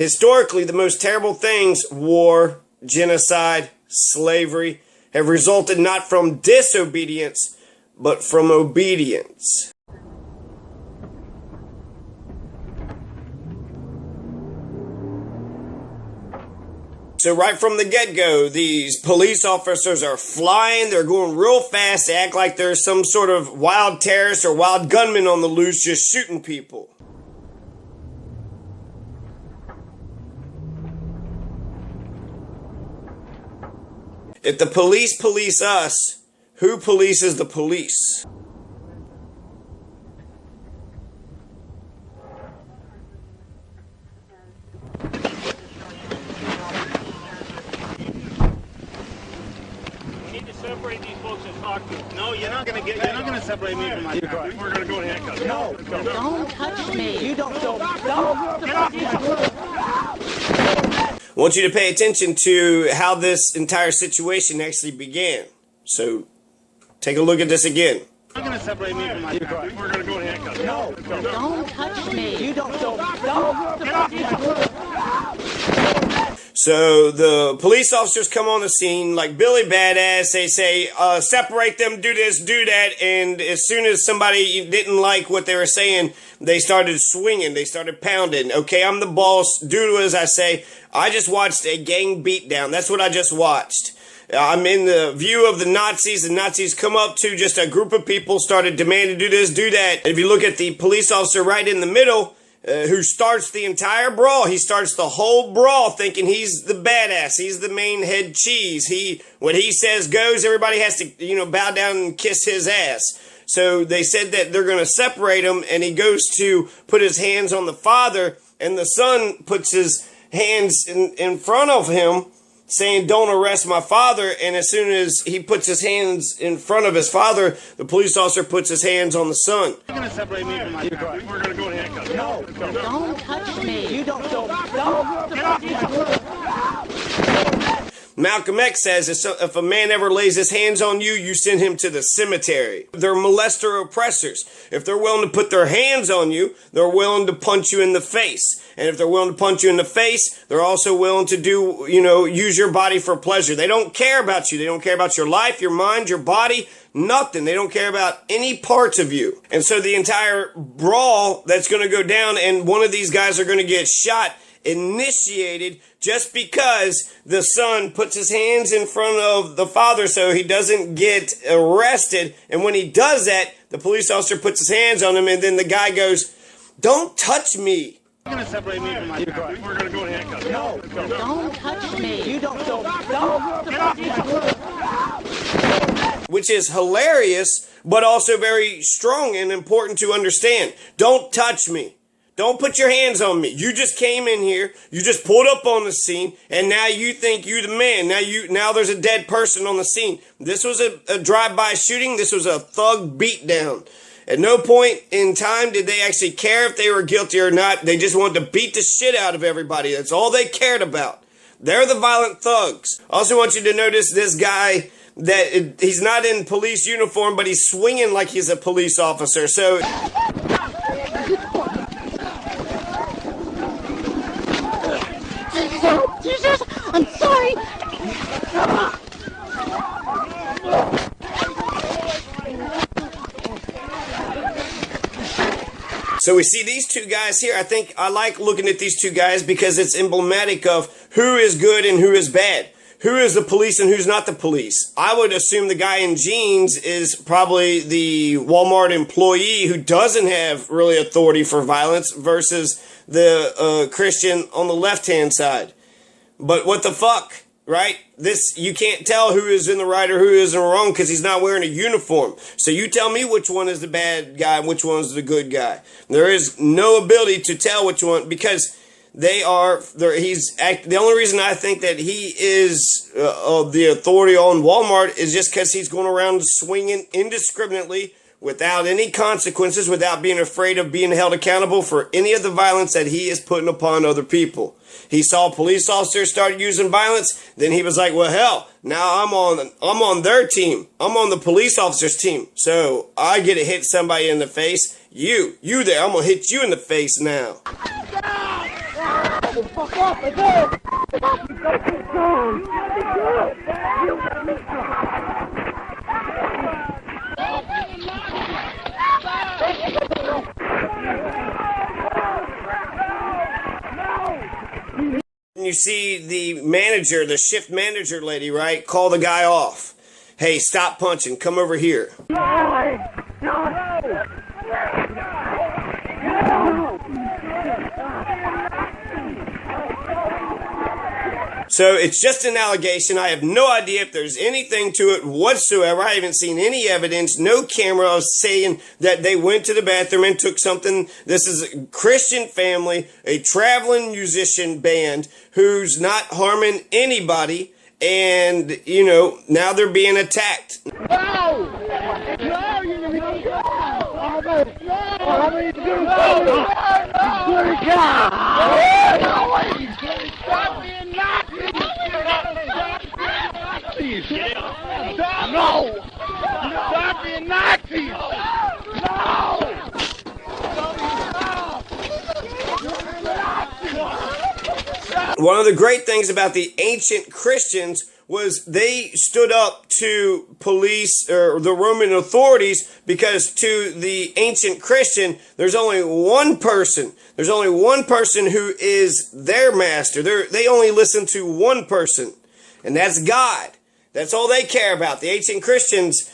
Historically, the most terrible things, war, genocide, slavery, have resulted not from disobedience, but from obedience. So right from the get-go, these police officers are flying, they're going real fast, they act like there's some sort of wild terrorist or wild gunman on the loose just shooting people. If the police police us, who polices the police? Separate these folks and talk to them. No, you're not going to separate me from my family. We're going to go in handcuffs. No, don't touch me. You don't. I want you to pay attention to how this entire situation actually began. So, take a look at this again. You're not going to separate me from my family. We're going to go in handcuffs. No, don't touch me. You don't. So the police officers come on the scene like Billy Badass. They say, separate them, do this, do that. And as soon as somebody didn't like what they were saying, they started swinging. They started pounding. Okay, I'm the boss. Do as I say. I just watched a gang beatdown. That's what I just watched. I'm in the view of the Nazis. The Nazis come up to just a group of people, started demanding do this, do that. And if you look at the police officer right in the middle, who starts the entire brawl. He starts the whole brawl thinking he's the badass. He's the main head cheese. What he says goes. Everybody has to, bow down and kiss his ass. So they said that they're going to separate him, and he goes to put his hands on the father, and the son puts his hands in front of him, saying, don't arrest my father. And as soon as he puts his hands in front of his father, the police officer puts his hands on the son. You're going to separate me from my family. We're going to go in handcuffs. No, don't touch me. You don't. Malcolm X says, if a man ever lays his hands on you, you send him to the cemetery. They're molester oppressors. If they're willing to put their hands on you, they're willing to punch you in the face. And if they're willing to punch you in the face, they're also willing to use your body for pleasure. They don't care about you. They don't care about your life, your mind, your body, nothing. They don't care about any parts of you. And so the entire brawl that's going to go down, and one of these guys are going to get shot, initiated just because the son puts his hands in front of the father so he doesn't get arrested. And when he does that, the police officer puts his hands on him, and then the guy goes, don't touch me. You're going to separate me from my family. We're going to go in handcuffs. No, don't touch me. You don't. Which is hilarious, but also very strong and important to understand. Don't touch me. Don't put your hands on me. You just came in here, you just pulled up on the scene, and now you think you're the man. Now there's a dead person on the scene. This was a drive-by shooting. This was a thug beatdown. At no point in time did they actually care if they were guilty or not. They just wanted to beat the shit out of everybody. That's all they cared about. They're the violent thugs. I also want you to notice this guy, that he's not in police uniform, but he's swinging like he's a police officer. So Jesus, I'm sorry. So we see these two guys here. I think I like looking at these two guys because it's emblematic of who is good and who is bad. Who is the police and who's not the police? I would assume the guy in jeans is probably the Walmart employee who doesn't have really authority for violence versus the Christian on the left-hand side. But what the fuck, right? You can't tell who is in the right or who is in the wrong because he's not wearing a uniform. So you tell me which one is the bad guy and which one is the good guy. There is no ability to tell which one because the only reason I think that he is the authority on Walmart is just because he's going around swinging indiscriminately without any consequences, without being afraid of being held accountable for any of the violence that he is putting upon other people. He saw police officers started using violence, then he was like, well, hell, now I'm on their team. I'm on the police officers' team. So I get to hit somebody in the face. You there, I'm going to hit you in the face now. You see the manager, the shift manager lady, right? Call the guy off. Hey, stop punching. Come over here. So it's just an allegation. I have no idea if there's anything to it whatsoever. I haven't seen any evidence, no camera saying that they went to the bathroom and took something. This is a Christian family, a traveling musician band who's not harming anybody. And, you know, now they're being attacked. No! Stop being Nazis! No! One of the great things about the ancient Christians was they stood up to police or the Roman authorities, because to the ancient Christian, there's only one person. There's only one person who is their master. They only listen to one person, and that's God. That's all they care about. The ancient Christians,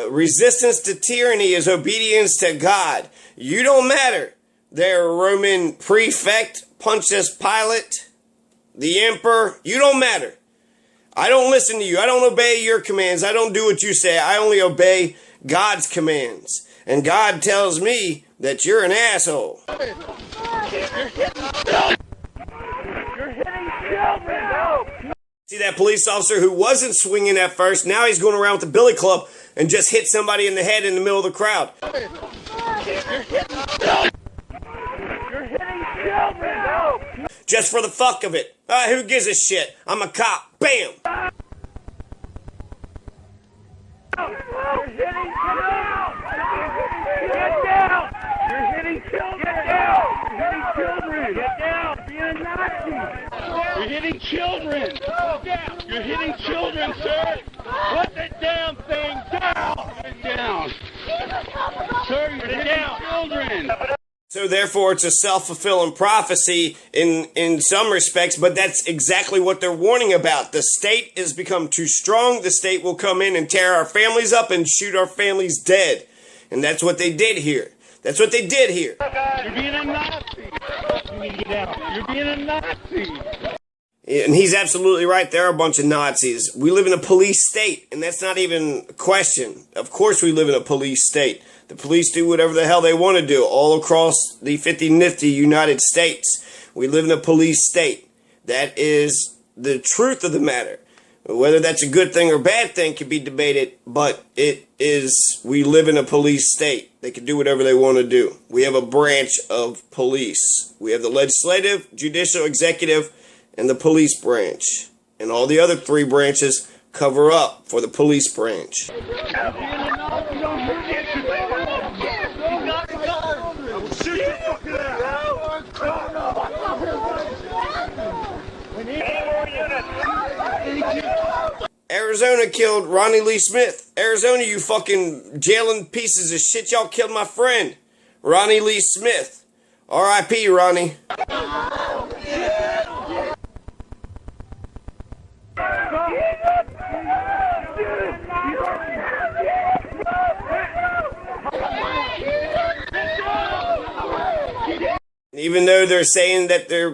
resistance to tyranny is obedience to God. You don't matter. Their Roman prefect, Pontius Pilate, the emperor, you don't matter. I don't listen to you. I don't obey your commands. I don't do what you say. I only obey God's commands. And God tells me that you're an asshole. You're hitting children! See that police officer who wasn't swinging at first, now he's going around with the billy club and just hit somebody in the head in the middle of the crowd. You're hitting children! Just for the fuck of it. Who gives a shit? I'm a cop. Bam! You're hitting children! Get down! You're hitting children! Get down! You're hitting children! Get down! Being a Nazi! You're hitting children! You're hitting children, sir! Put the damn thing down! Put it down! Sir, you're hitting children! So therefore, it's a self-fulfilling prophecy in some respects, but that's exactly what they're warning about. The state has become too strong. The state will come in and tear our families up and shoot our families dead. And that's what they did here. That's what they did here. You're being a Nazi! You need to get out. You're being a Nazi! And he's absolutely right. They're a bunch of Nazis. We live in a police state, and that's not even a question. Of course we live in a police state. The police do whatever the hell they want to do all across the 50-nifty United States. We live in a police state. That is the truth of the matter. Whether that's a good thing or bad thing can be debated, but it is, we live in a police state. They can do whatever they want to do. We have a branch of police. We have the legislative, judicial, executive, and the police branch. And all the other three branches cover up for the police branch. Arizona killed Ronnie Lee Smith. Arizona, you fucking jailing pieces of shit. Y'all killed my friend, Ronnie Lee Smith. R.I.P. Ronnie. Even though they're saying that they're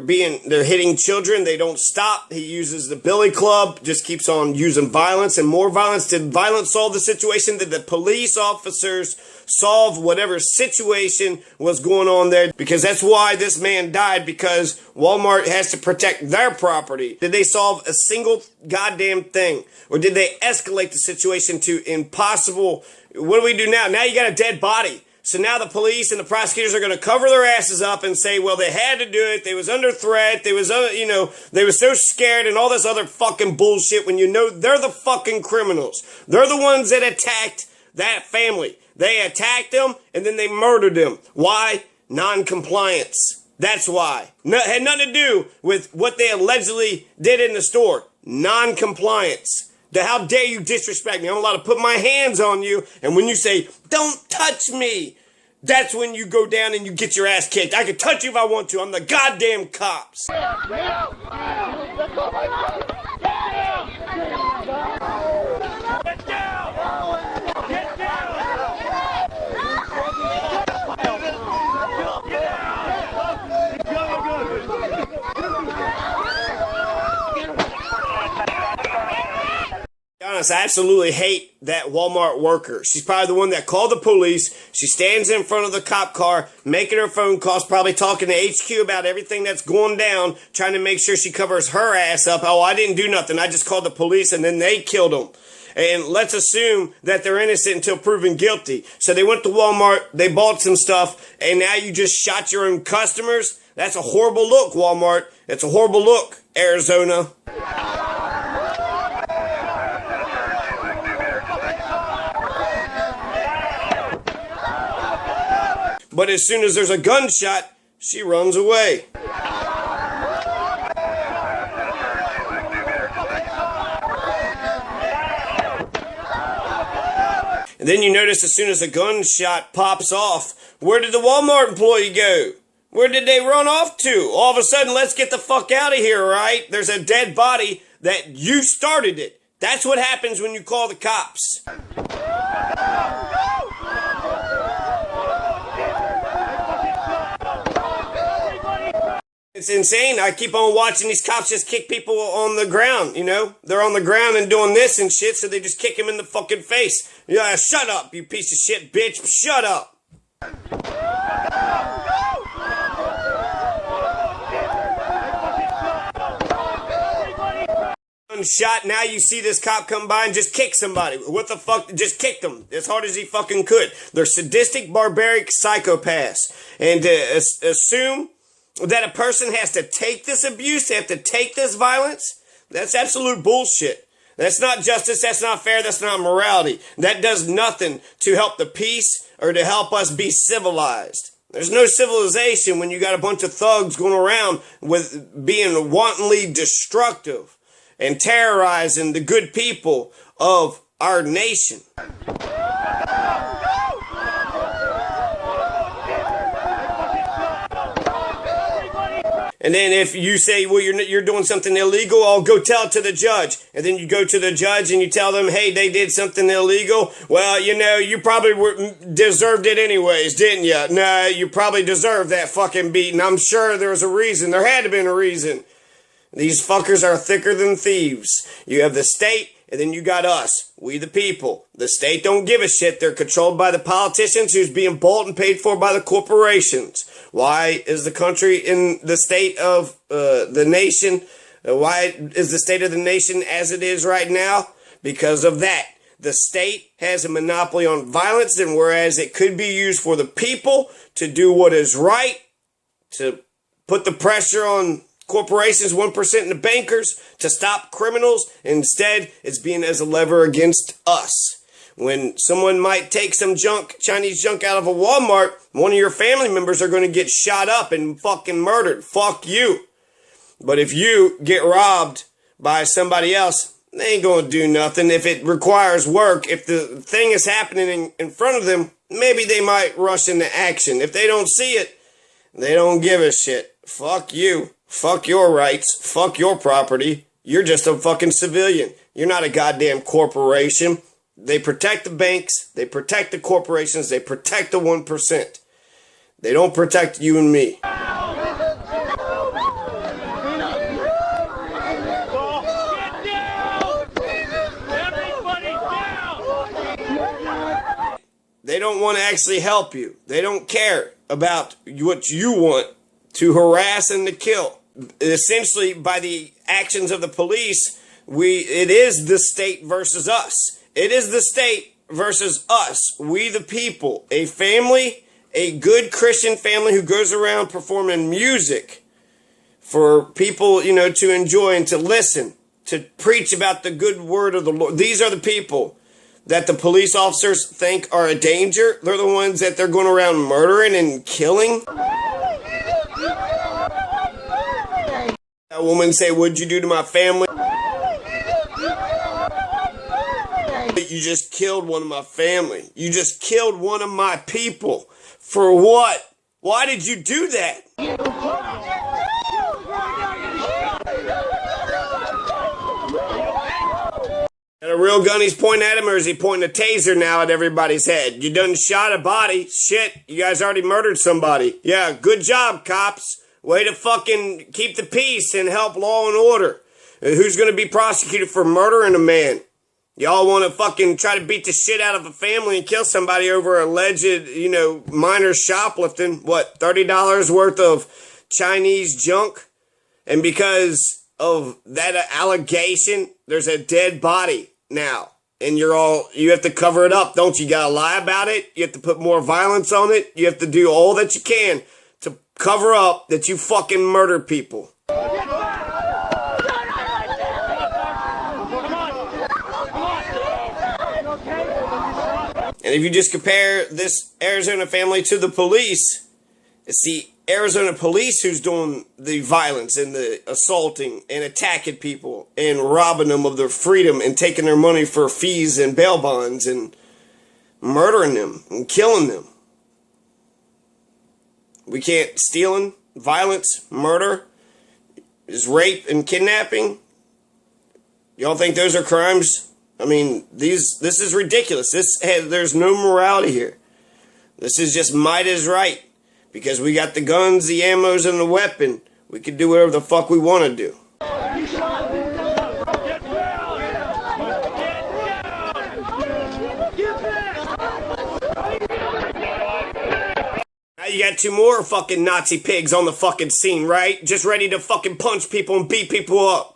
hitting children, they don't stop. He uses the billy club, just keeps on using violence and more violence. Did violence solve the situation? Did the police officers solve whatever situation was going on there? Because that's why this man died, because Walmart has to protect their property. Did they solve a single goddamn thing? Or did they escalate the situation to impossible? What do we do now? Now you got a dead body. So now the police and the prosecutors are going to cover their asses up and say, well, they had to do it. They was under threat. They was, they were so scared and all this other fucking bullshit, when you know they're the fucking criminals. They're the ones that attacked that family. They attacked them and then they murdered them. Why? Non-compliance. That's why. No, had nothing to do with what they allegedly did in the store. Non-compliance. How dare you disrespect me? I'm allowed to put my hands on you, and when you say, don't touch me, that's when you go down and you get your ass kicked. I can touch you if I want to. I'm the goddamn cops. Honest, I absolutely hate that Walmart worker. She's probably the one that called the police. She stands in front of the cop car, making her phone calls, probably talking to HQ about everything that's going down, trying to make sure she covers her ass up. Oh, I didn't do nothing. I just called the police and then they killed them. And let's assume that they're innocent until proven guilty. So they went to Walmart, they bought some stuff, and now you just shot your own customers? That's a horrible look, Walmart. It's a horrible look, Arizona. But as soon as there's a gunshot, she runs away. And then you notice as soon as a gunshot pops off, where did the Walmart employee go? Where did they run off to? All of a sudden, let's get the fuck out of here, right? There's a dead body that you started it. That's what happens when you call the cops. It's insane. I keep on watching these cops just kick people on the ground, you know? They're on the ground and doing this and shit, so they just kick him in the fucking face. Yeah, shut up, you piece of shit, bitch. Shut up. Shot, now you see this cop come by and just kick somebody. What the fuck? Just kicked them as hard as he fucking could. They're sadistic, barbaric psychopaths. And to assume that a person has to take this abuse, they have to take this violence, that's absolute bullshit. That's not justice, that's not fair, that's not morality. That does nothing to help the peace or to help us be civilized. There's no civilization when you got a bunch of thugs going around with being wantonly destructive and terrorizing the good people of our nation. And then if you say, well, you're doing something illegal, I'll go tell it to the judge. And then you go to the judge and you tell them, hey, they did something illegal. Well, you know, you probably deserved it anyways, didn't you? No, you probably deserved that fucking beating. I'm sure there was a reason. There had to have been a reason. These fuckers are thicker than thieves. You have the state, and then you got us, we the people. The state don't give a shit. They're controlled by the politicians who's being bought and paid for by the corporations. Why is the country in the state of the nation? Why is the state of the nation as it is right now? Because of that. The state has a monopoly on violence, and whereas it could be used for the people to do what is right, to put the pressure on corporations, 1% and the bankers, to stop criminals, instead it's being as a lever against us. When someone might take some junk, Chinese junk out of a Walmart, one of your family members are going to get shot up and fucking murdered. Fuck you. But if you get robbed by somebody else, they ain't going to do nothing. If it requires work, if the thing is happening in front of them, maybe they might rush into action. If they don't see it, they don't give a shit. Fuck you. Fuck your rights. Fuck your property. You're just a fucking civilian. You're not a goddamn corporation. They protect the banks. They protect the corporations. They protect the 1%. They don't protect you and me. They don't want to actually help you. They don't care about what you want, to harass and to kill. Essentially, by the actions of the police, it is the state versus us. It is the state versus us, we the people. A family, a good Christian family who goes around performing music for people, you know, to enjoy and to listen, to preach about the good word of the Lord. These are the people that the police officers think are a danger. They're the ones that they're going around murdering and killing. A woman say, "What'd you do to my family?" You just killed one of my family. You just killed one of my people. For what? Why did you do that? Got a real gun he's pointing at him, or is he pointing a taser now at everybody's head? You done shot a body. Shit, you guys already murdered somebody. Yeah, good job, cops. Way to fucking keep the peace and help law and order. Who's gonna be prosecuted for murdering a man? Y'all want to fucking try to beat the shit out of a family and kill somebody over alleged, minor shoplifting. What, $30 worth of Chinese junk? And because of that allegation, there's a dead body now. And you have to cover it up, don't you? You gotta lie about it. You have to put more violence on it. You have to do all that you can to cover up that you fucking murdered people. And if you just compare this Arizona family to the police, it's the Arizona police who's doing the violence and the assaulting and attacking people and robbing them of their freedom and taking their money for fees and bail bonds and murdering them and killing them. We can't stealing, violence, murder, is rape and kidnapping. Y'all think those are crimes? I mean, this is ridiculous. There's no morality here. This is just might is right. Because we got the guns, the ammos, and the weapon. We can do whatever the fuck we want to do. Now you got two more fucking Nazi pigs on the fucking scene, right? Just ready to fucking punch people and beat people up.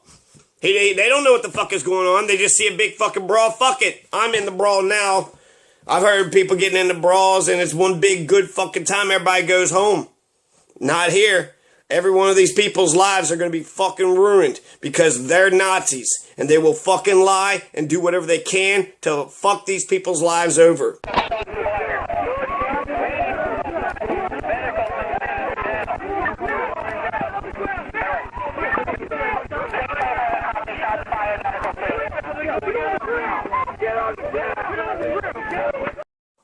They don't know what the fuck is going on. They just see a big fucking brawl. Fuck it. I'm in the brawl now. I've heard people getting into brawls and it's one big good fucking time. Everybody goes home. Not here. Every one of these people's lives are going to be fucking ruined because they're Nazis and they will fucking lie and do whatever they can to fuck these people's lives over.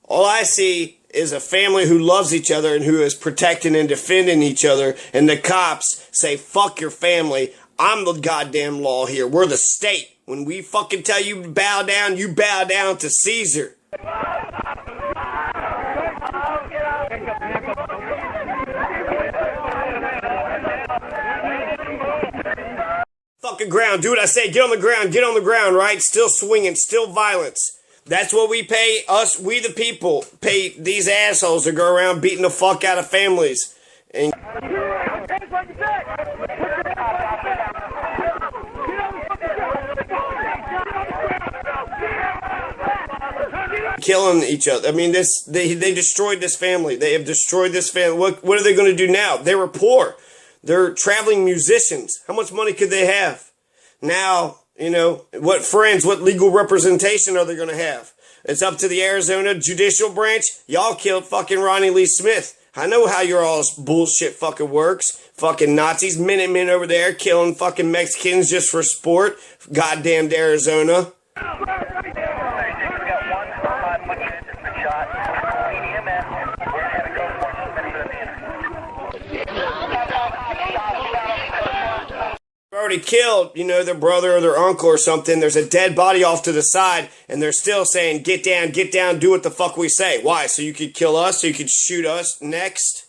All I see is a family who loves each other and who is protecting and defending each other, and the cops say, fuck your family, I'm the goddamn law here, we're the state. When we fucking tell you to bow down, you bow down to Caesar. Fucking ground, do what I say, get on the ground, right? Still swinging, still violence. That's what we pay us, we the people, pay these assholes to go around beating the fuck out of families. And killing each other. I mean, they destroyed this family. They have destroyed this family. What are they going to do now? They were poor. They're traveling musicians. How much money could they have? Now, what friends, what legal representation are they going to have? It's up to the Arizona judicial branch. Y'all killed fucking Ronnie Lee Smith. I know how your all's bullshit fucking works. Fucking Nazis, Minutemen over there killing fucking Mexicans just for sport. Goddamn Arizona. Already killed, their brother or their uncle or something. There's a dead body off to the side, and they're still saying, get down, do what the fuck we say. Why? So you could kill us? So you could shoot us next?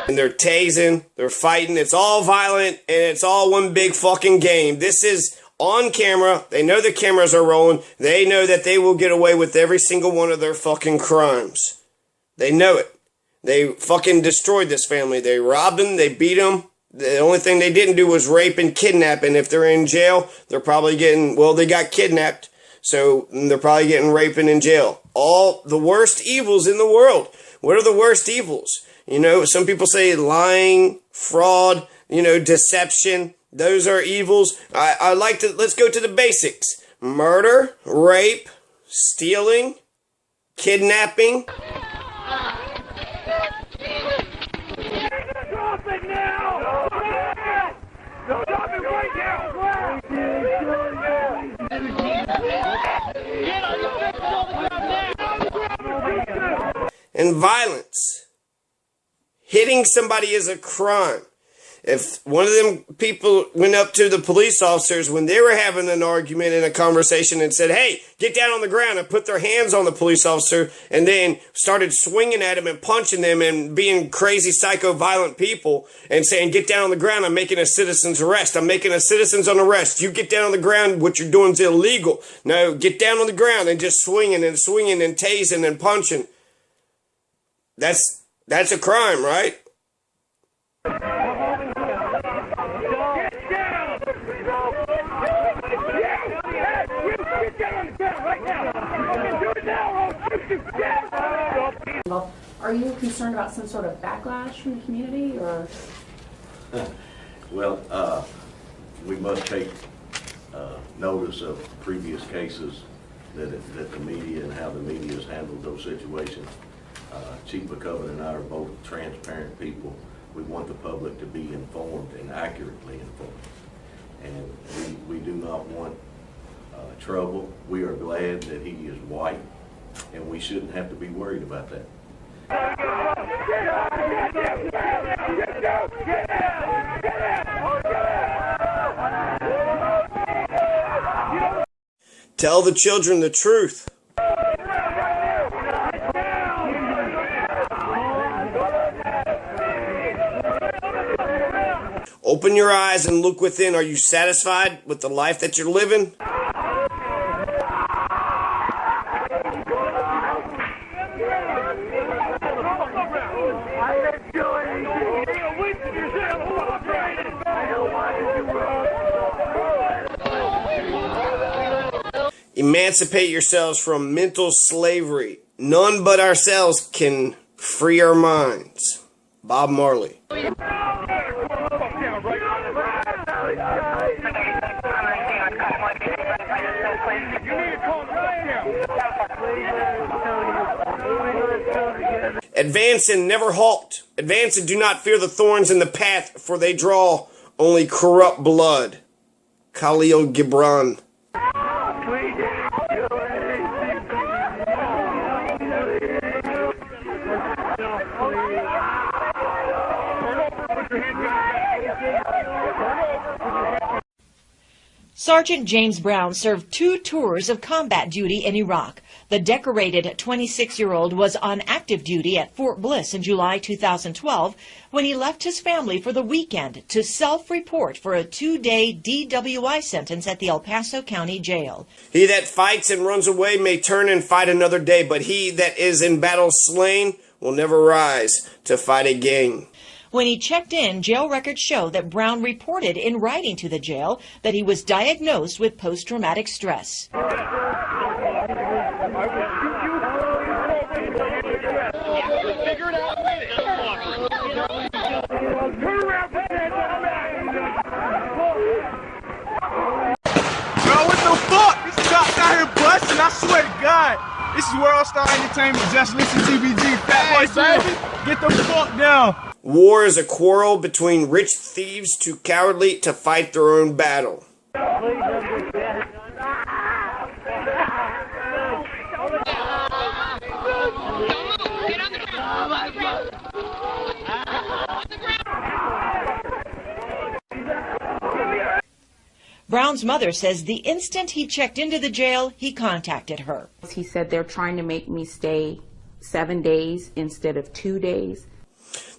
And they're tasing, they're fighting, it's all violent, and it's all one big fucking game. This is on camera, they know the cameras are rolling, they know that they will get away with every single one of their fucking crimes. They know it. They fucking destroyed this family. They robbed them, they beat them. The only thing they didn't do was rape and kidnap, and if they're in jail, they're probably getting, they got kidnapped, so they're probably getting raped and in jail. All the worst evils in the world. What are the worst evils? Some people say lying, fraud, deception. Those are evils. I like to, let's go to the basics. Murder, rape, stealing, kidnapping. Drop it now! No, drop it right now! Get on your feet on the ground now! And violence. Hitting somebody is a crime. If one of them people went up to the police officers when they were having an argument in a conversation and said, hey, get down on the ground, and put their hands on the police officer and then started swinging at him and punching them and being crazy, psycho, violent people and saying, get down on the ground, I'm making a citizen's arrest. I'm making a citizen's arrest. You get down on the ground, what you're doing is illegal. No, get down on the ground and just swinging and tasing and punching. That's a crime, right? Are you concerned about some sort of backlash from the community, or? Well, we must take notice of previous cases that the media and how the media has handled those situations. Chief McCoven and I are both transparent people. We want the public to be informed and accurately informed. And we do not want trouble. We are glad that he is white, and we shouldn't have to be worried about that. Tell the children the truth. Open your eyes and look within. Are you satisfied with the life that you're living? Emancipate yourselves from mental slavery. None but ourselves can free our minds. Bob Marley. Advance and never halt. Advance and do not fear the thorns in the path, for they draw only corrupt blood. Khalil Gibran. Sergeant James Brown served 2 tours of combat duty in Iraq. The decorated 26-year-old was on active duty at Fort Bliss in July 2012 when he left his family for the weekend to self-report for a 2-day DWI sentence at the El Paso County Jail. He that fights and runs away may turn and fight another day, but he that is in battle slain will never rise to fight again. When he checked in, jail records show that Brown reported in writing to the jail that he was diagnosed with post-traumatic stress. I swear to God, this is World Star Entertainment. Just listen TBG. Fat boy, baby. Get the fuck down. War is a quarrel between rich thieves too cowardly to fight their own battle. Brown's mother says the instant he checked into the jail, he contacted her. He said they're trying to make me stay 7 days instead of 2 days.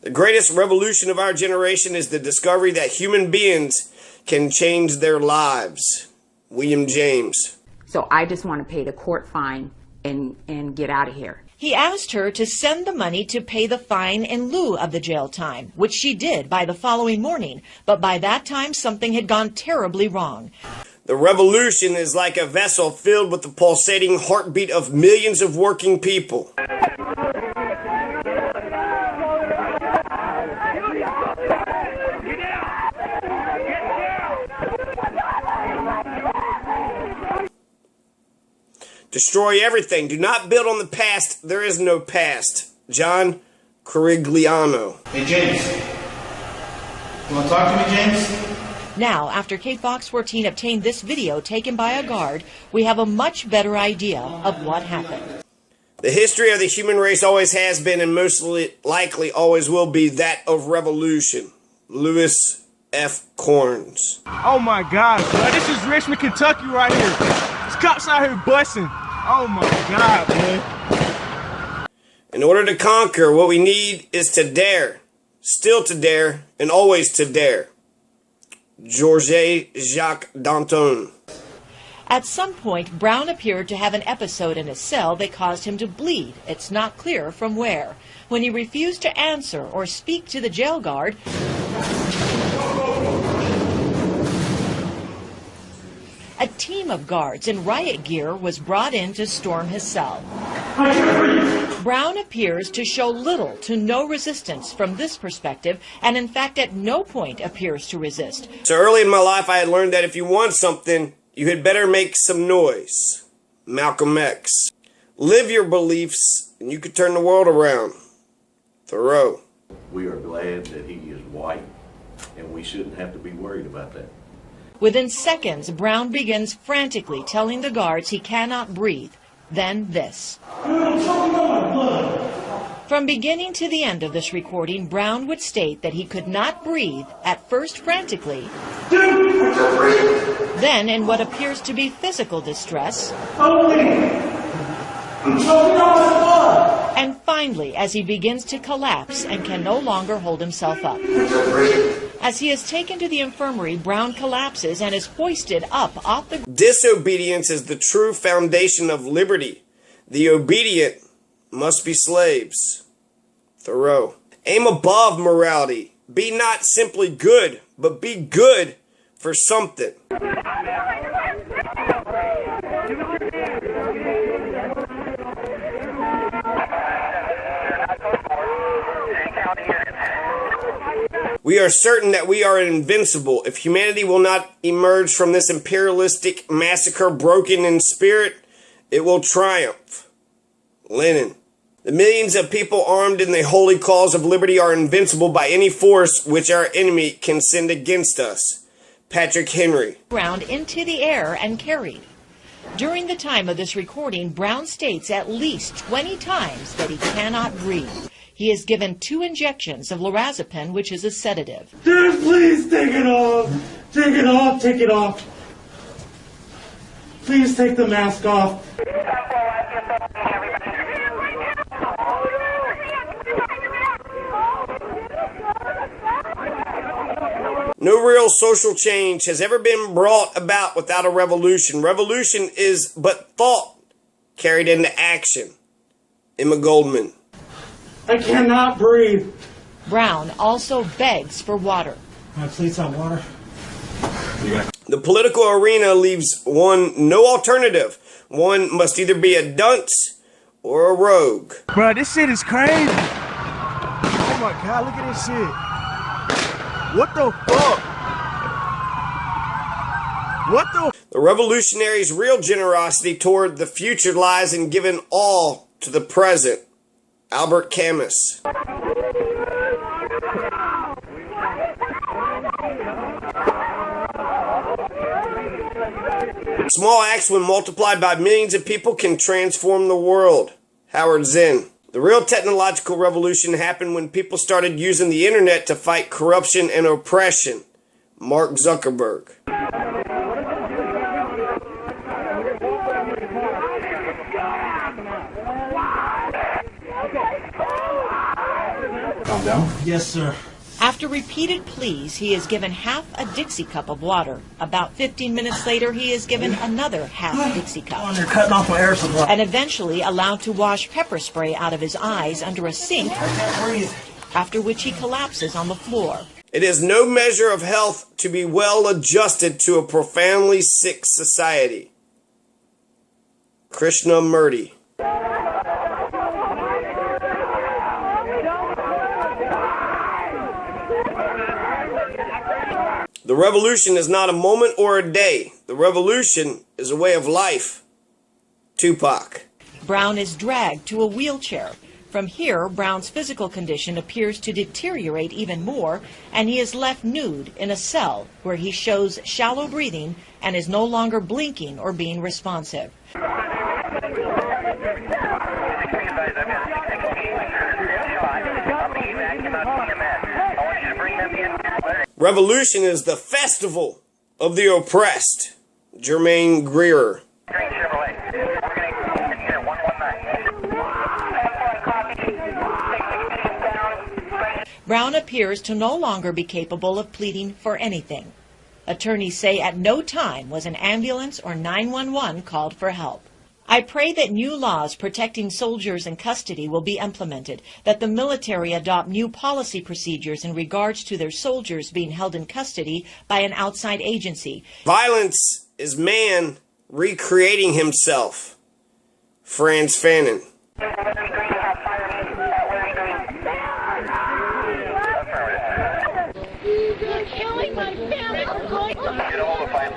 The greatest revolution of our generation is the discovery that human beings can change their lives. William James. So I just want to pay the court fine and get out of here. He asked her to send the money to pay the fine in lieu of the jail time, which she did by the following morning. But by that time, something had gone terribly wrong. The revolution is like a vessel filled with the pulsating heartbeat of millions of working people. Destroy everything. Do not build on the past. There is no past. John Corigliano. Hey, James. You want to talk to me, James? Now, after Kate Fox 14 obtained this video taken by a guard, we have a much better idea of what happened. The history of the human race always has been and most likely always will be that of revolution. Lewis F. Corns. Oh my God, bro. This is Richmond, Kentucky right here. This cops out here busting. Oh my God, man. In order to conquer, what we need is to dare. Still to dare, and always to dare. Georges Jacques Danton. At some point, Brown appeared to have an episode in his cell that caused him to bleed. It's not clear from where. When he refused to answer or speak to the jail guard, a team of guards in riot gear was brought in to storm his cell. Brown appears to show little to no resistance from this perspective, and in fact at no point appears to resist. So early in my life I had learned that if you want something, you had better make some noise. Malcolm X. Live your beliefs and you could turn the world around. Thoreau. We are glad that he is white, and we shouldn't have to be worried about that. Within seconds, Brown begins frantically telling the guards he cannot breathe. Then this. From beginning to the end of this recording, Brown would state that he could not breathe, at first frantically, then in what appears to be physical distress, and finally as he begins to collapse and can no longer hold himself up. As he is taken to the infirmary, Brown collapses and is hoisted up off the ground. Disobedience is the true foundation of liberty. The obedient must be slaves. Thoreau. Aim above morality. Be not simply good, but be good for something. We are certain that we are invincible. If humanity will not emerge from this imperialistic massacre broken in spirit, it will triumph. Lenin. The millions of people armed in the holy cause of liberty are invincible by any force which our enemy can send against us. Patrick Henry. Ground into the air and carried. During the time of this recording, Brown states at least 20 times that he cannot breathe. He is given 2 injections of lorazepam, which is a sedative. Dude, please take it off. Take it off. Take it off. Please take the mask off. No real social change has ever been brought about without a revolution. Revolution is but thought carried into action. Emma Goldman. I cannot breathe. Brown also begs for water. Can I please have water? The political arena leaves one no alternative. One must either be a dunce or a rogue. Bro, this shit is crazy. Oh my God, look at this shit. What the fuck? What the? The revolutionaries' real generosity toward the future lies in giving all to the present. Albert Camus. Small acts, when multiplied by millions of people, can transform the world. Howard Zinn. The real technological revolution happened when people started using the internet to fight corruption and oppression. Mark Zuckerberg. Calm down. Yes, sir. After repeated pleas, he is given half a Dixie cup of water. About 15 minutes later, he is given another half Dixie cup. You're cutting off my air supply. And eventually allowed to wash pepper spray out of his eyes under a sink, Breathe. after which he collapses on the floor. It is no measure of health to be well adjusted to a profoundly sick society. Krishnamurti. The revolution is not a moment or a day. The revolution is a way of life. Tupac. Brown is dragged to a wheelchair. From here, Brown's physical condition appears to deteriorate even more, and he is left nude in a cell where he shows shallow breathing and is no longer blinking or being responsive. Revolution is the festival of the oppressed. Jermaine Greer. Brown appears to no longer be capable of pleading for anything. Attorneys say at no time was an ambulance or 911 called for help. I pray that new laws protecting soldiers in custody will be implemented, that the military adopt new policy procedures in regards to their soldiers being held in custody by an outside agency. Violence is man recreating himself. Franz Fanon. You're killing my family.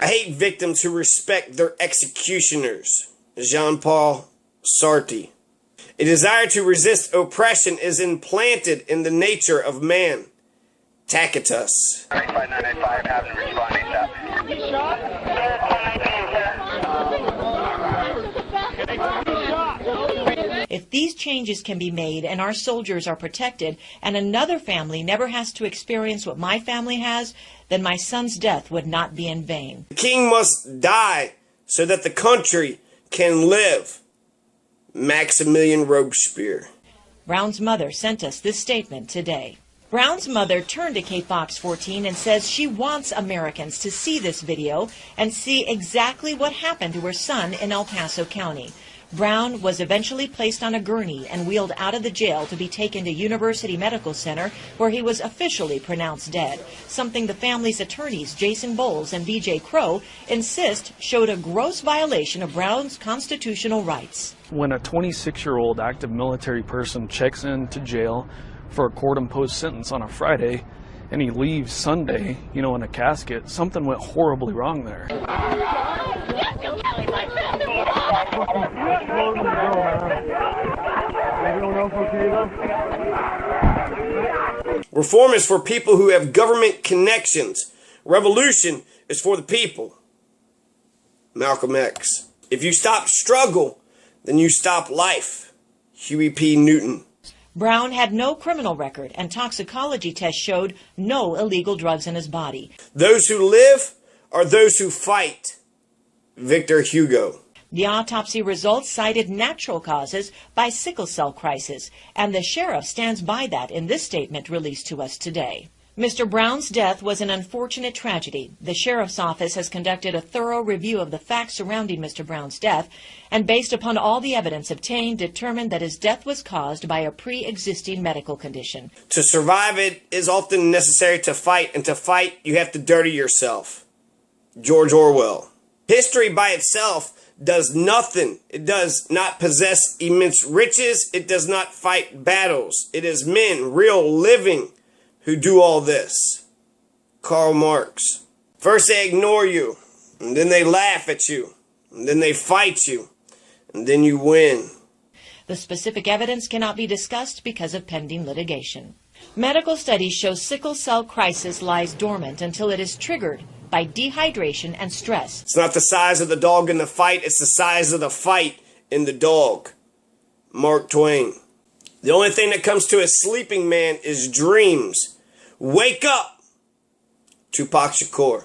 I hate victims who respect their executioners. Jean-Paul Sartre. A desire to resist oppression is implanted in the nature of man. Tacitus. If these changes can be made and our soldiers are protected and another family never has to experience what my family has, then my son's death would not be in vain. The king must die so that the country can live. Maximilian Robespierre. Brown's mother sent us this statement today. Brown's mother turned to KFOX 14 and says she wants Americans to see this video and see exactly what happened to her son in El Paso County. Brown was eventually placed on a gurney and wheeled out of the jail to be taken to University Medical Center, where he was officially pronounced dead, something the family's attorneys Jason Bowles and BJ Crow insist showed a gross violation of Brown's constitutional rights. When a 26-year-old active military person checks into jail for a court-imposed sentence on a Friday and he leaves Sunday, in a casket, something went horribly wrong there. Reform is for people who have government connections. Revolution is for the people. Malcolm X. If you stop struggle, then you stop life. Huey P. Newton. Brown had no criminal record, and toxicology tests showed no illegal drugs in his body. Those who live are those who fight. Victor Hugo. The autopsy results cited natural causes by sickle cell crisis, and the sheriff stands by that in this statement released to us today. Mr. Brown's death was an unfortunate tragedy. The sheriff's office has conducted a thorough review of the facts surrounding Mr. Brown's death, and based upon all the evidence obtained, determined that his death was caused by a pre-existing medical condition. To survive it is often necessary to fight, and to fight you have to dirty yourself. George Orwell. History by itself does nothing. It does not possess immense riches. It does not fight battles. It is men, real, living, who do all this. Karl Marx. First they ignore you, and then they laugh at you, and then they fight you, and then you win. The specific evidence cannot be discussed because of pending litigation. Medical studies show sickle cell crisis lies dormant until it is triggered by dehydration and stress. It's not the size of the dog in the fight, it's the size of the fight in the dog. Mark Twain. The only thing that comes to a sleeping man is dreams. Wake up! Tupac Shakur.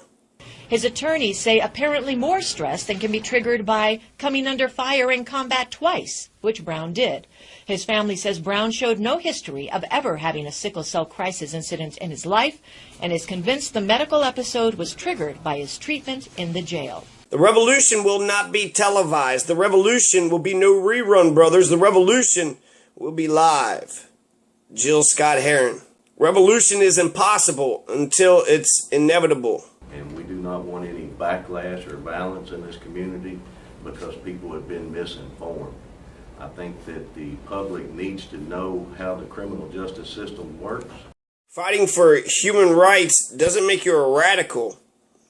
His attorneys say apparently more stress than can be triggered by coming under fire in combat twice, which Brown did. His family says Brown showed no history of ever having a sickle cell crisis incident in his life and is convinced the medical episode was triggered by his treatment in the jail. The revolution will not be televised. The revolution will be no rerun, brothers. The revolution will be live. Jill Scott Heron. Revolution is impossible until it's inevitable. And we do not want any backlash or violence in this community because people have been misinformed. I think that the public needs to know how the criminal justice system works. Fighting for human rights doesn't make you a radical.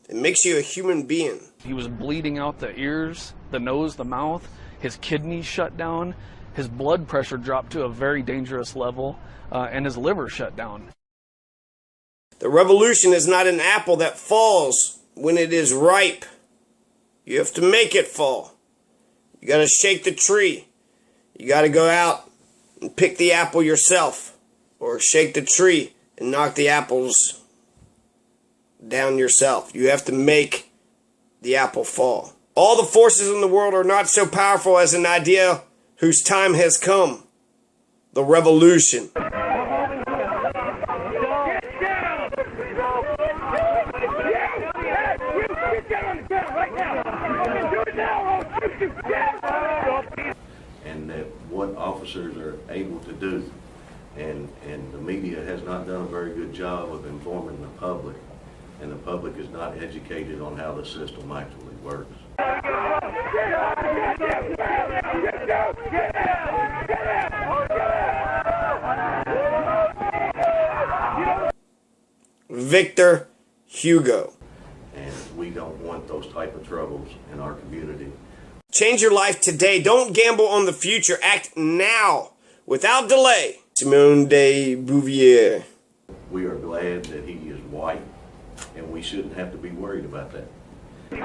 It makes you a human being. He was bleeding out the ears, the nose, the mouth. His kidneys shut down. His blood pressure dropped to a very dangerous level, and his liver shut down. The revolution is not an apple that falls when it is ripe. You have to make it fall. You got to shake the tree. You got to go out and pick the apple yourself, or shake the tree and knock the apples down yourself. You have to make the apple fall. All the forces in the world are not so powerful as an idea whose time has come. The revolution. And that what officers are able to do, and the media has not done a very good job of informing the public, and the public is not educated on how the system actually works. Victor Hugo. And we don't want those type of troubles in our community. Change your life today. Don't gamble on the future. Act now, without delay. Simone de Beauvoir. We are glad that he is white, and we shouldn't have to be worried about that. We